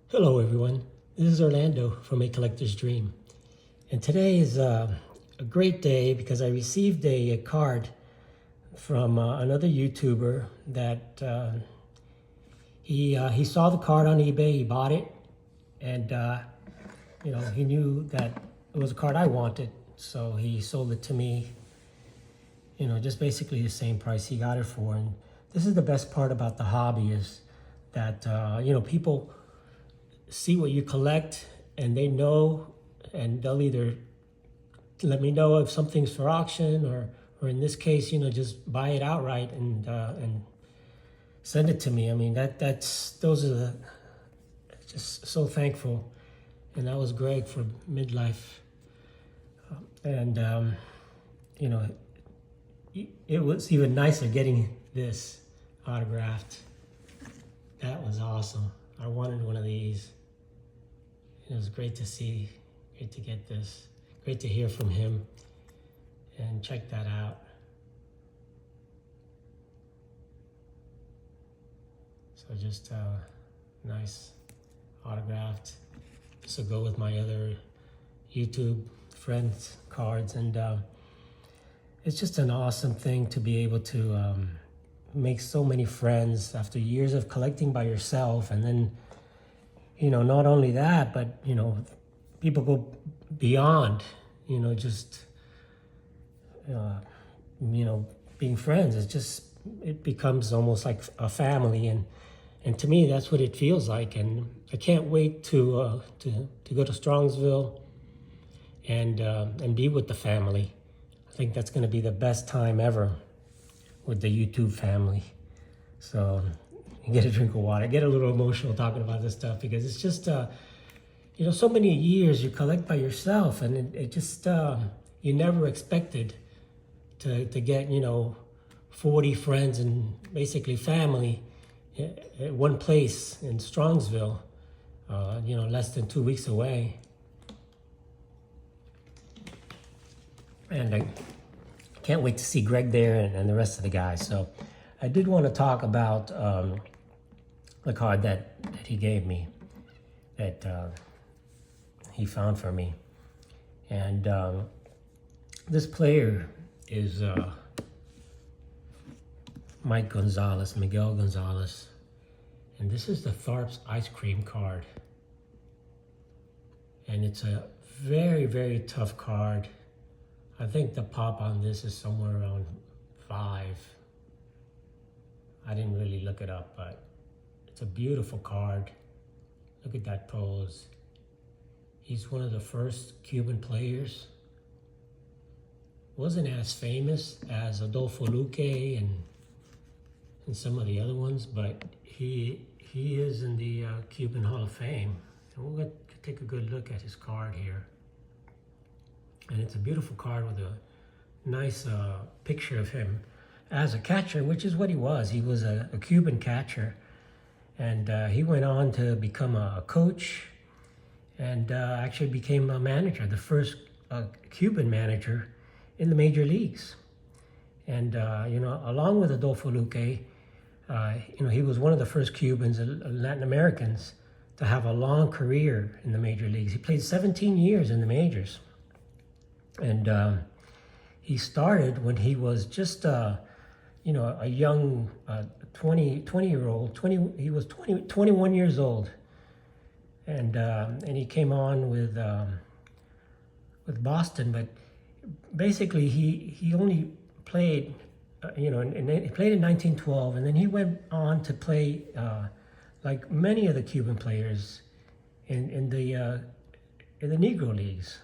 Hello everyone, this is Orlando from A Collector's Dream. And today is a great day because I received a card from another YouTuber that he saw the card on eBay, he bought it, and he knew that it was a card I wanted, so he sold it to me, just basically the same price he got it for. And this is the best part about the hobby is that, people see what you collect and they know, and they'll either let me know if something's for auction or in this case, just buy it outright and send it to me. I mean, those are just so thankful. And that was Graig for Midlife. It was even nicer getting this autographed. That was awesome. I wanted one of these. It was great to see, great to get this, great to hear from him, and check that out. So just nice autographed. This will go with my other YouTube friends cards, and it's just an awesome thing to be able to make so many friends after years of collecting by yourself. And then not only that, but people go beyond just being friends. It becomes almost like a family, and to me that's what it feels like. And I can't wait to go to Strongsville and be with the family. I think that's going to be the best time ever with the YouTube family. So get a drink of water. I get a little emotional talking about this stuff because it's just, so many years you collect by yourself, and it just, you never expected to get, 40 friends and basically family at one place in Strongsville, less than 2 weeks away. And I can't wait to see Greg there and the rest of the guys. So I did want to talk about the card that he gave me, that he found for me. And this player is Miguel Gonzalez. And this is the Tharp's ice cream card. And it's a very, very tough card. I think the pop on this is somewhere around 5. I didn't really look it up, but it's a beautiful card. Look at that pose. He's one of the first Cuban players. Wasn't as famous as Adolfo Luque and some of the other ones, but he is in the Cuban Hall of Fame. And we'll take a good look at his card here. And it's a beautiful card with a nice picture of him as a catcher, which is what he was. He was a Cuban catcher. And he went on to become a coach and actually became a manager, the first Cuban manager in the major leagues. And, along with Adolfo Luque, he was one of the first Cubans, Latin Americans, to have a long career in the major leagues. He played 17 years in the majors. And he started when he was just, a young 20-year-old. He was 21 years old. And he came on with Boston, but basically he only played, and he played in 1912, and then he went on to play like many of the Cuban players in the Negro Leagues.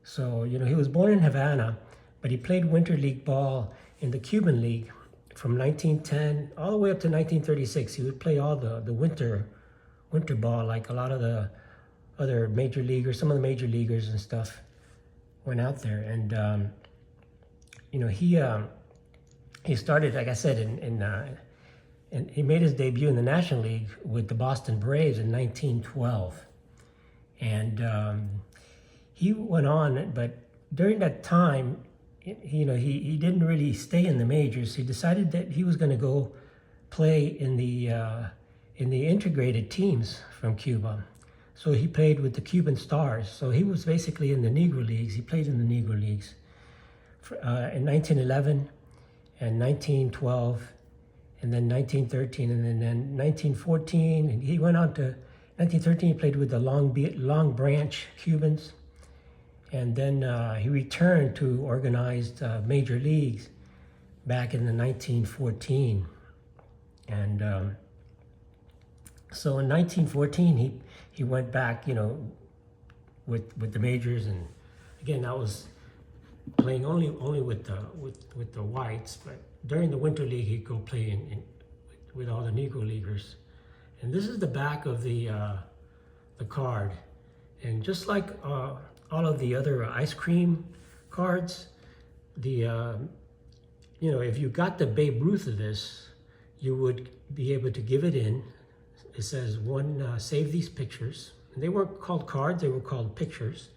So, he was born in Havana, but he played winter league ball in the Cuban League from 1910 all the way up to 1936. He would play all the winter ball like a lot of the other major leaguers, some of the major leaguers and stuff went out there. And, he started, like I said, and he made his debut in the National League with the Boston Braves in 1912. And he went on, but during that time, he didn't really stay in the majors. He decided that he was going to go play in in the integrated teams from Cuba. So he played with the Cuban Stars. So he was basically in the Negro Leagues. He played in the Negro Leagues in 1911 and 1912, and then 1913, and then 1914. And he went on to 1913. He played with the Long Branch Cubans, and then he returned to organized major leagues back in the 1914. And so in 1914, he went back, with the majors, and again, that was playing only with the whites. But during the Winter League, he'd go play with all the Negro Leaguers. And this is the back of the card, and just like all of the other ice cream cards, if you got the Babe Ruth of this, you would be able to give it in. It says save these pictures. And they weren't called cards, they were called pictures.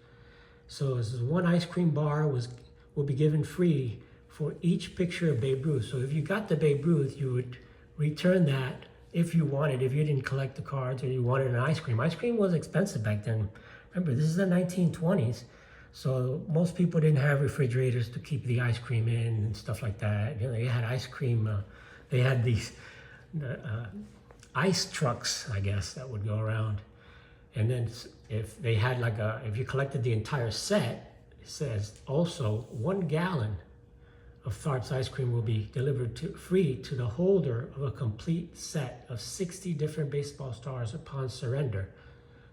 So this is one ice cream bar will be given free for each picture of Babe Ruth. So if you got the Babe Ruth, you would return that if you didn't collect the cards or you wanted an ice cream. Ice cream was expensive back then. Remember, this is the 1920s. So most people didn't have refrigerators to keep the ice cream in and stuff like that. They had ice cream, they had these ice trucks, I guess, that would go around. And then if they had if you collected the entire set, it says also 1 gallon of Tharp's ice cream will be delivered free to the holder of a complete set of 60 different baseball stars upon surrender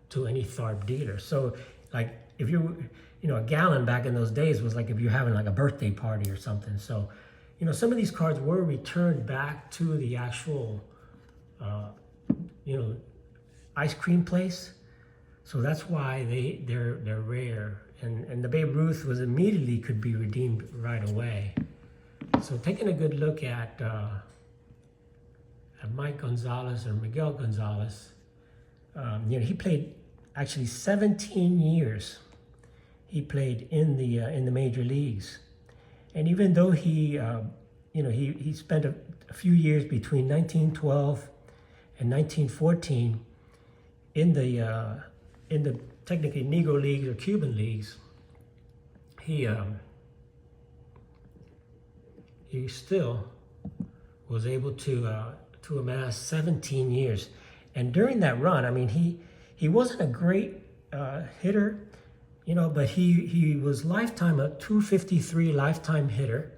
to any Tharp dealer. So if a gallon back in those days was like if you're having a birthday party or something. So, some of these cards were returned back to the actual, ice cream place. So that's why they're rare. And the Babe Ruth immediately could be redeemed right away. So taking a good look at Mike Gonzalez or Miguel Gonzalez, he played actually 17 years. He played in the major leagues, and even though he spent a few years between 1912 and 1914 in the technically Negro Leagues or Cuban leagues, he still was able to amass 17 years. And during that run, he wasn't a great hitter, but he was lifetime a 253 lifetime hitter,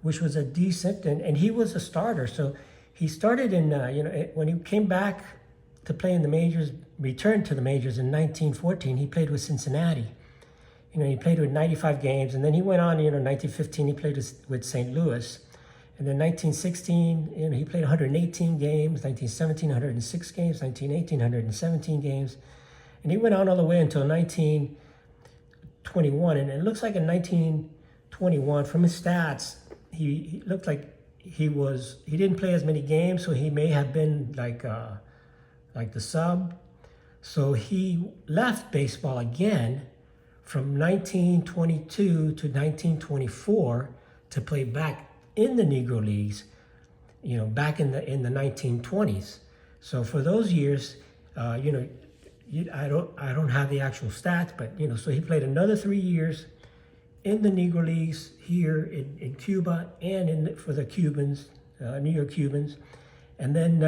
which was a decent, and he was a starter. So he started when he came back to play in the majors, returned to the majors in 1914, he played with Cincinnati. He played with 95 games, and then he went on, 1915, he played with St. Louis. And then 1916, he played 118 games, 1917, 106 games, 1918, 117 games. And he went on all the way until 1921. And it looks like in 1921, from his stats, he looked like he didn't play as many games, so he may have been like the sub. So he left baseball again from 1922 to 1924 to play back in the Negro Leagues, back in the 1920s. So for those years, I don't have the actual stats, but so he played another 3 years in the Negro Leagues here in Cuba and for the Cubans, New York Cubans, and then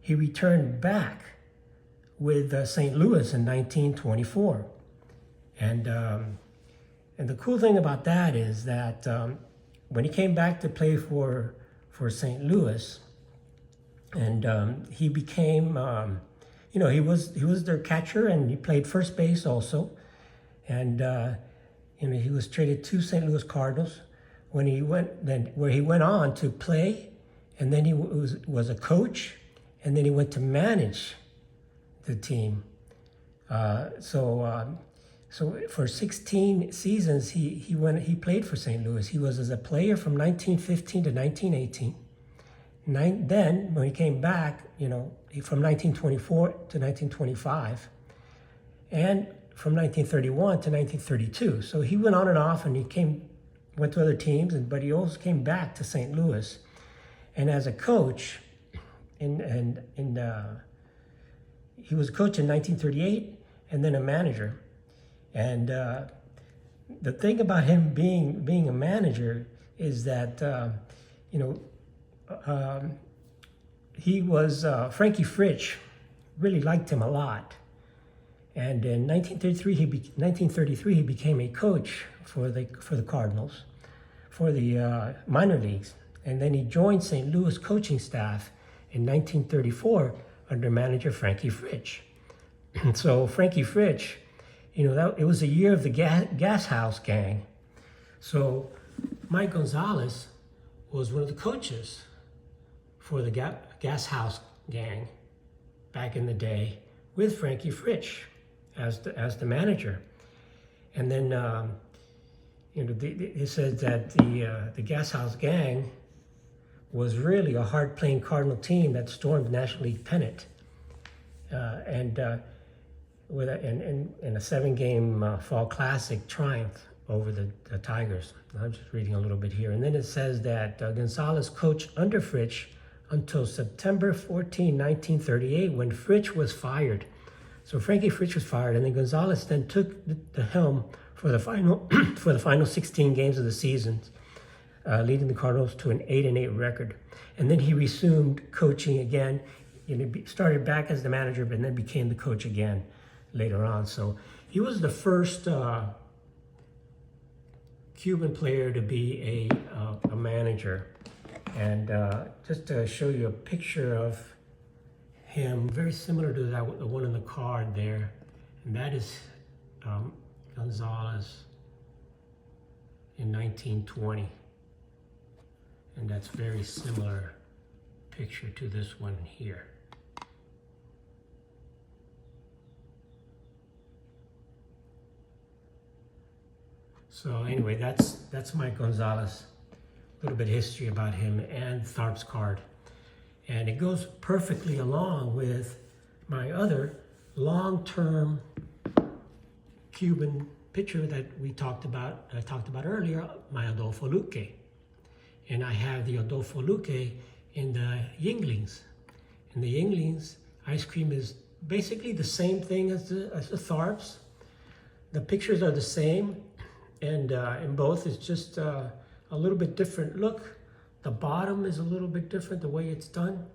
he returned back with St. Louis in 1924. And the cool thing about that is that when he came back to play for St. Louis, and he became, he was their catcher, and he played first base also, and he was traded to St. Louis Cardinals where he went on to play, and then he was a coach, and then he went to manage the team. So for 16 seasons, he played for St. Louis. He was as a player from 1915 to 1918. Then when he came back, from 1924 to 1925, and from 1931 to 1932. So he went on and off, and he went to other teams, but he also came back to St. Louis. And as a coach, he was a coach in 1938 and then a manager. And the thing about him being a manager is that, he was, Frankie Fritsch really liked him a lot. And in 1933, he became a coach for the Cardinals, for the minor leagues. And then he joined St. Louis coaching staff in 1934 under manager Frankie Fritsch. So Frankie Fritsch, it was a year of the gas house gang. So Mike Gonzalez was one of the coaches for the gas house gang back in the day with Frankie Fritsch as the manager. And then it says that the gas house gang was really a hard-playing Cardinal team that stormed the National League pennant, in a 7-game Fall Classic triumph over the Tigers. I'm just reading a little bit here. And then it says that Gonzalez coached under Fritsch until September 14, 1938, when Fritsch was fired. So Frankie Fritsch was fired, and then Gonzalez then took the helm for the final 16 games of the season, leading the Cardinals to an 8-8 record. And then he resumed coaching again. Started back as the manager, but then became the coach again later on. So he was the first Cuban player to be a manager. And just to show you a picture of him, very similar to the one in the card there, and that is Gonzalez in 1920. And that's very similar picture to this one here. So anyway, that's Mike Gonzalez. A little bit of history about him and Tharp's card. And it goes perfectly along with my other long-term Cuban pitcher that I talked about earlier, my Adolfo Luque. And I have the Adolfo Luque in the Yinglings. In the Yinglings, ice cream is basically the same thing as the Tharps. The pictures are the same, and in both it's just a little bit different look. The bottom is a little bit different, the way it's done.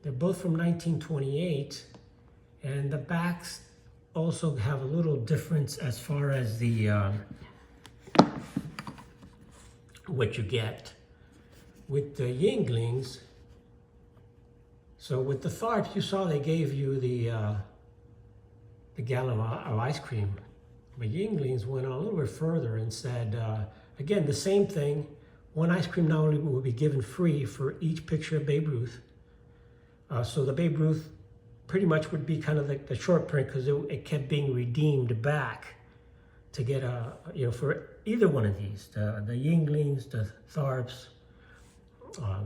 They're both from 1928, and the backs also have a little difference as far as the what you get with the Yinglings. So with the Tharps, you saw they gave you the gallon of ice cream. But Yinglings went on a little bit further and said, again, the same thing. One ice cream not only will be given free for each picture of Babe Ruth. So the Babe Ruth pretty much would be kind of like the short print, because it kept being redeemed back to get for either one of these, the Yinglings, the Tharps. But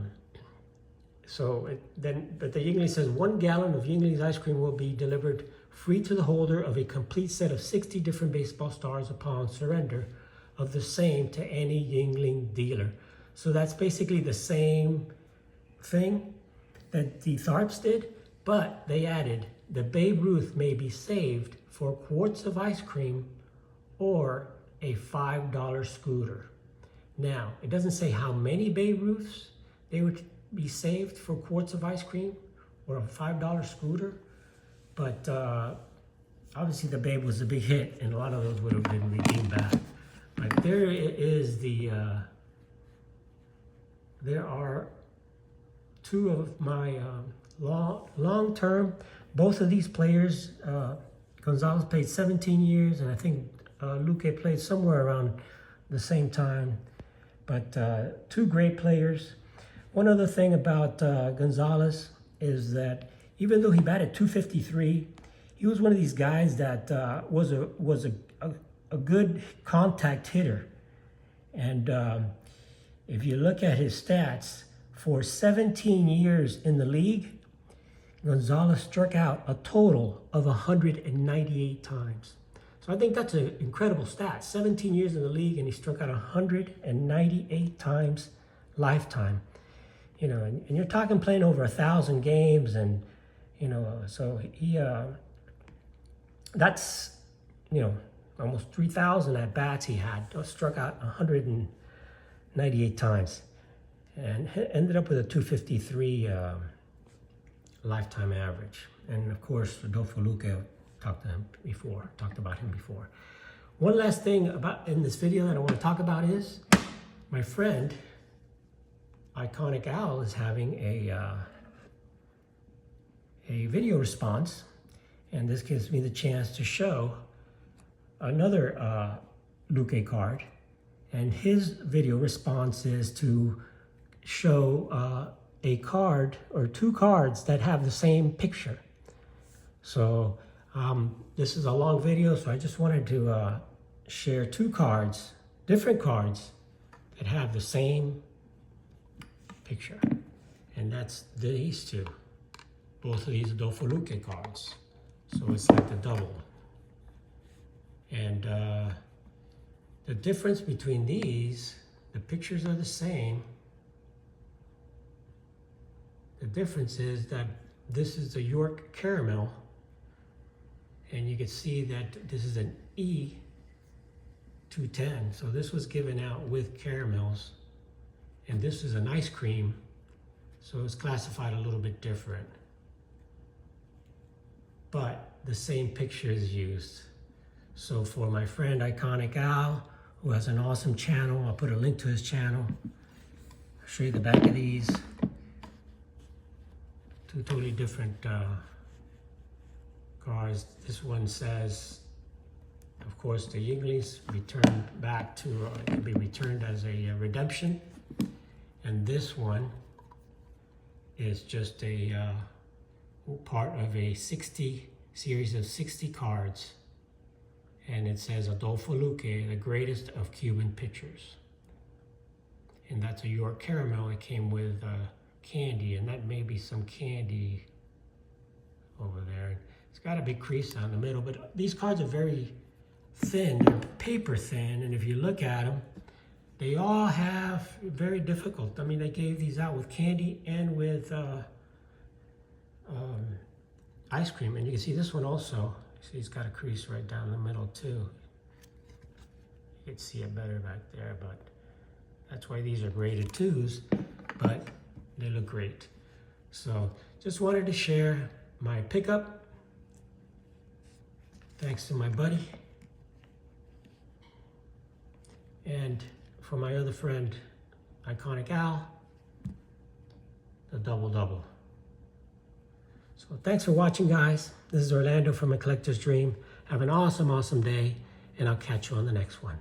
the Yingling says 1 gallon of Yinglings ice cream will be delivered free to the holder of a complete set of 60 different baseball stars upon surrender of the same to any Yingling dealer. So that's basically the same thing that the Tharps did, but they added the Babe Ruth may be saved for quarts of ice cream or a $5 scooter. Now, it doesn't say how many Babe Ruths they would be saved for quarts of ice cream or a $5 scooter, but obviously the Babe was a big hit, and a lot of those would have been redeemed back. But there is there are two of my long-term. Both of these players, Gonzalez played 17 years, and I think Luque played somewhere around the same time. But two great players. One other thing about Gonzalez is that even though he batted .253, he was one of these guys that was a good contact hitter. And if you look at his stats, for 17 years in the league, Gonzalez struck out a total of 198 times. So I think that's an incredible stat. 17 years in the league, and he struck out 198 times lifetime. you know, and you're talking playing over 1,000 games, and you know, so he that's, you know, almost 3,000 at bats he had. Struck out 198 times, and ended up with a 253 lifetime average. And of course, Adolfo Luque, talked about him before. One last thing about in this video that I want to talk about is my friend Iconic Al is having a video response, and this gives me the chance to show another Luque card, and his video response is to show a card or two cards that have the same picture. So this is a long video, so I just wanted to share two cards, different cards that have the same picture, and that's these two. Both of these Adolfo Luque cards, so it's like the double. And the difference between these, the pictures are the same. The difference is that this is the York Caramel, and you can see that this is an E210. So this was given out with caramels, and this is an ice cream, so it's classified a little bit different. But the same picture is used. So for my friend Iconic Al, who has an awesome channel, I'll put a link to his channel. I'll show you the back of these. Two totally different cards. This one says, of course, the Yinglings returned back to, it can be returned as a redemption. And this one is just a part of a series of 60 cards. And it says Adolfo Luque, the greatest of Cuban pitchers. And that's a York Caramel. It came with candy, and that may be some candy over there. It's got a big crease down the middle, but these cards are very thin. They're paper thin, and if you look at them, they all have very difficult. I mean, they gave these out with candy and with ice cream, and you can see this one also. See, it's got a crease right down the middle too. You can see it better back there, but that's why these are graded 2s, but they look great. So just wanted to share my pickup. Thanks to my buddy. And for my other friend, Iconic Al, the double-double. So thanks for watching, guys. This is Orlando from A Collector's Dream. Have an awesome, awesome day, and I'll catch you on the next one.